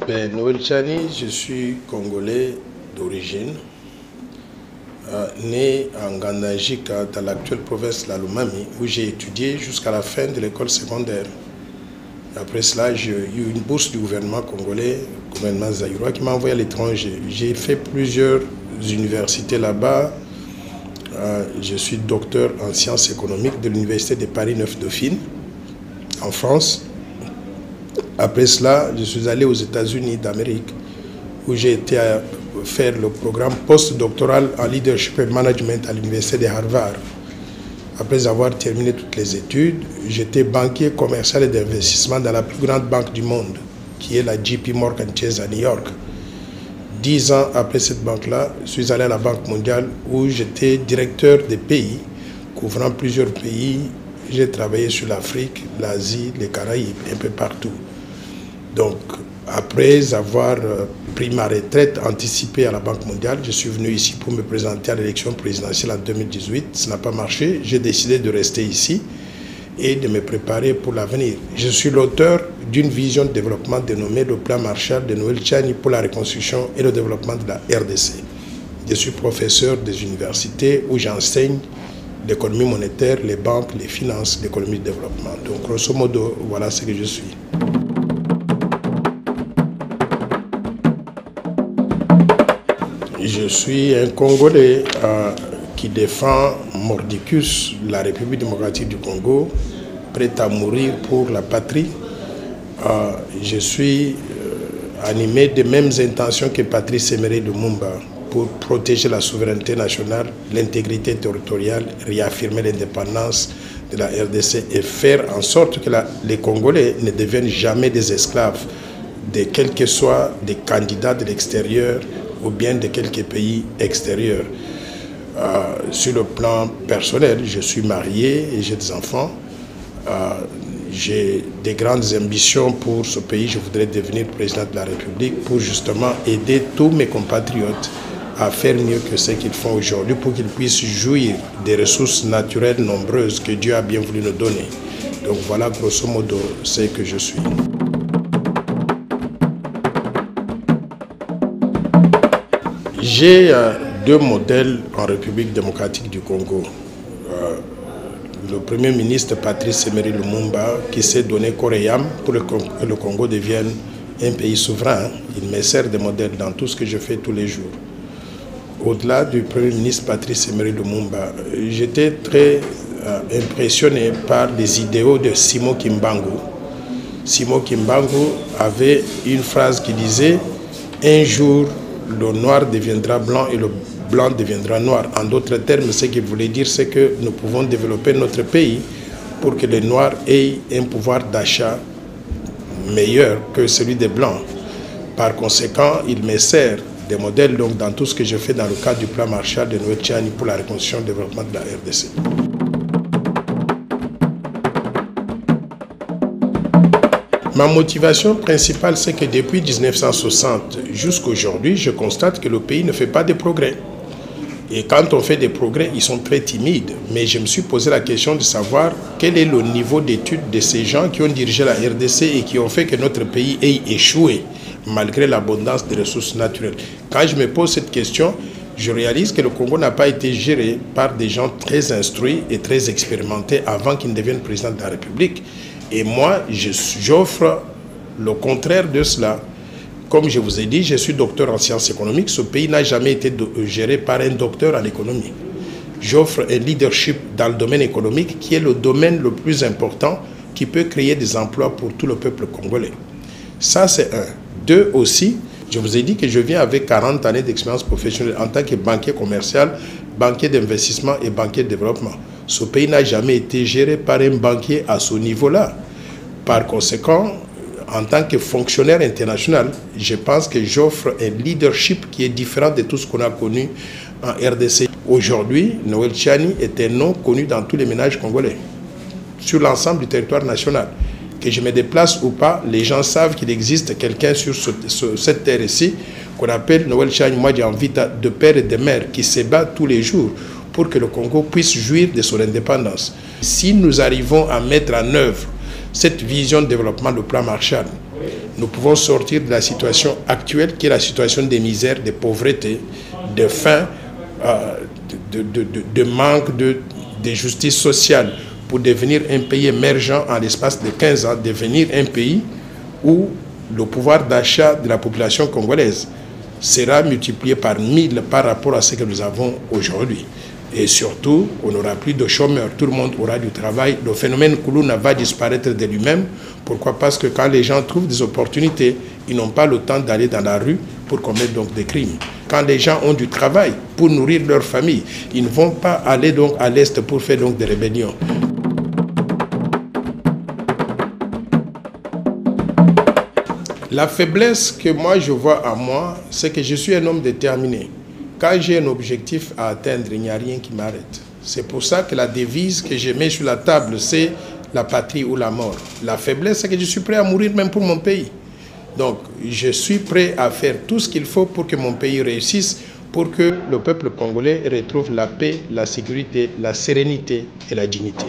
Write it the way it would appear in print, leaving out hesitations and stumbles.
Noël Tchani, je suis congolais d'origine, né en Ngandajika, dans l'actuelle province de la Lomami, où j'ai étudié jusqu'à la fin de l'école secondaire. Après cela, j'ai eu une bourse du gouvernement congolais, le gouvernement zaïrois, qui m'a envoyé à l'étranger. J'ai fait plusieurs universités là-bas. Je suis docteur en sciences économiques de l'université de Paris 9 Dauphine, en France. Après cela, je suis allé aux États-Unis d'Amérique, où j'ai été à faire le programme postdoctoral en leadership et management à l'université de Harvard. Après avoir terminé toutes les études, j'étais banquier commercial et d'investissement dans la plus grande banque du monde, qui est la JP Morgan Chase à New York. 10 ans après cette banque-là, je suis allé à la Banque mondiale où j'étais directeur des pays, couvrant plusieurs pays. J'ai travaillé sur l'Afrique, l'Asie, les Caraïbes, un peu partout. Donc, après avoir pris ma retraite anticipée à la Banque mondiale, je suis venu ici pour me présenter à l'élection présidentielle en 2018. Ça n'a pas marché. J'ai décidé de rester ici et de me préparer pour l'avenir. Je suis l'auteur d'une vision de développement dénommée le Plan Marshall de Noël Tchani pour la reconstruction et le développement de la RDC. Je suis professeur des universités où j'enseigne l'économie monétaire, les banques, les finances, l'économie de développement. Donc, grosso modo, voilà ce que je suis. Je suis un Congolais qui défend mordicus la République démocratique du Congo, prêt à mourir pour la patrie. Je suis animé des mêmes intentions que Patrice Emery Lumumba pour protéger la souveraineté nationale, l'intégrité territoriale, réaffirmer l'indépendance de la RDC et faire en sorte que les Congolais ne deviennent jamais des esclaves de quels que soient des candidats de l'extérieur ou bien de quelques pays extérieurs. Sur le plan personnel, je suis marié et j'ai des enfants. J'ai des grandes ambitions pour ce pays. Je voudrais devenir président de la République pour justement aider tous mes compatriotes à faire mieux que ce qu'ils font aujourd'hui pour qu'ils puissent jouir des ressources naturelles nombreuses que Dieu a bien voulu nous donner. Donc voilà grosso modo ce que je suis. J'ai deux modèles en République démocratique du Congo. Le Premier ministre Patrice Emery Lumumba qui s'est donné corps et âme pour que le Congo devienne un pays souverain. Il me sert de modèle dans tout ce que je fais tous les jours. Au-delà du Premier ministre Patrice Emery Lumumba, j'étais très impressionné par les idéaux de Simon Kimbangu. Simon Kimbangu avait une phrase qui disait « Un jour, le noir deviendra blanc et le blanc deviendra noir ». En d'autres termes, ce qu'il voulait dire, c'est que nous pouvons développer notre pays pour que les noirs aient un pouvoir d'achat meilleur que celui des blancs. Par conséquent, il me sert de modèle donc, dans tout ce que je fais dans le cadre du plan Marshall de Noël Tchani pour la reconstruction et le développement de la RDC. Ma motivation principale, c'est que depuis 1960 jusqu'à aujourd'hui, je constate que le pays ne fait pas de progrès. Et quand on fait des progrès, ils sont très timides. Mais je me suis posé la question de savoir quel est le niveau d'études de ces gens qui ont dirigé la RDC et qui ont fait que notre pays ait échoué, malgré l'abondance des ressources naturelles. Quand je me pose cette question, je réalise que le Congo n'a pas été géré par des gens très instruits et très expérimentés avant qu'ils ne deviennent président de la République. Et moi, j'offre le contraire de cela. Comme je vous ai dit, je suis docteur en sciences économiques. Ce pays n'a jamais été géré par un docteur en économie. J'offre un leadership dans le domaine économique qui est le domaine le plus important qui peut créer des emplois pour tout le peuple congolais. Ça, c'est un. Deux aussi, je vous ai dit que je viens avec 40 années d'expérience professionnelle en tant que banquier commercial, banquier d'investissement et banquier de développement. Ce pays n'a jamais été géré par un banquier à ce niveau-là. Par conséquent, en tant que fonctionnaire international, je pense que j'offre un leadership qui est différent de tout ce qu'on a connu en RDC. Aujourd'hui, Noël Tchani est un nom connu dans tous les ménages congolais, sur l'ensemble du territoire national. Que je me déplace ou pas, les gens savent qu'il existe quelqu'un sur cette terre ici qu'on appelle Noël Tchani. Moi, j'ai envie de père et de mère qui se battent tous les jours pour que le Congo puisse jouir de son indépendance. Si nous arrivons à mettre en œuvre cette vision de développement du plan Marshall, nous pouvons sortir de la situation actuelle qui est la situation de misère, de pauvreté, de faim, de manque de justice sociale, pour devenir un pays émergent en l'espace de 15 ans, devenir un pays où le pouvoir d'achat de la population congolaise sera multiplié par 1000 par rapport à ce que nous avons aujourd'hui. Et surtout, on n'aura plus de chômeurs, tout le monde aura du travail. Le phénomène Koulouna va disparaître de lui-même. Pourquoi? Parce que quand les gens trouvent des opportunités, ils n'ont pas le temps d'aller dans la rue pour commettre donc des crimes. Quand les gens ont du travail pour nourrir leur famille, ils ne vont pas aller donc à l'Est pour faire donc des rébellions. La faiblesse que moi je vois à moi, c'est que je suis un homme déterminé. Quand j'ai un objectif à atteindre, il n'y a rien qui m'arrête. C'est pour ça que la devise que je mets sur la table, c'est la patrie ou la mort. La faiblesse, c'est que je suis prêt à mourir même pour mon pays. Donc, je suis prêt à faire tout ce qu'il faut pour que mon pays réussisse, pour que le peuple congolais retrouve la paix, la sécurité, la sérénité et la dignité.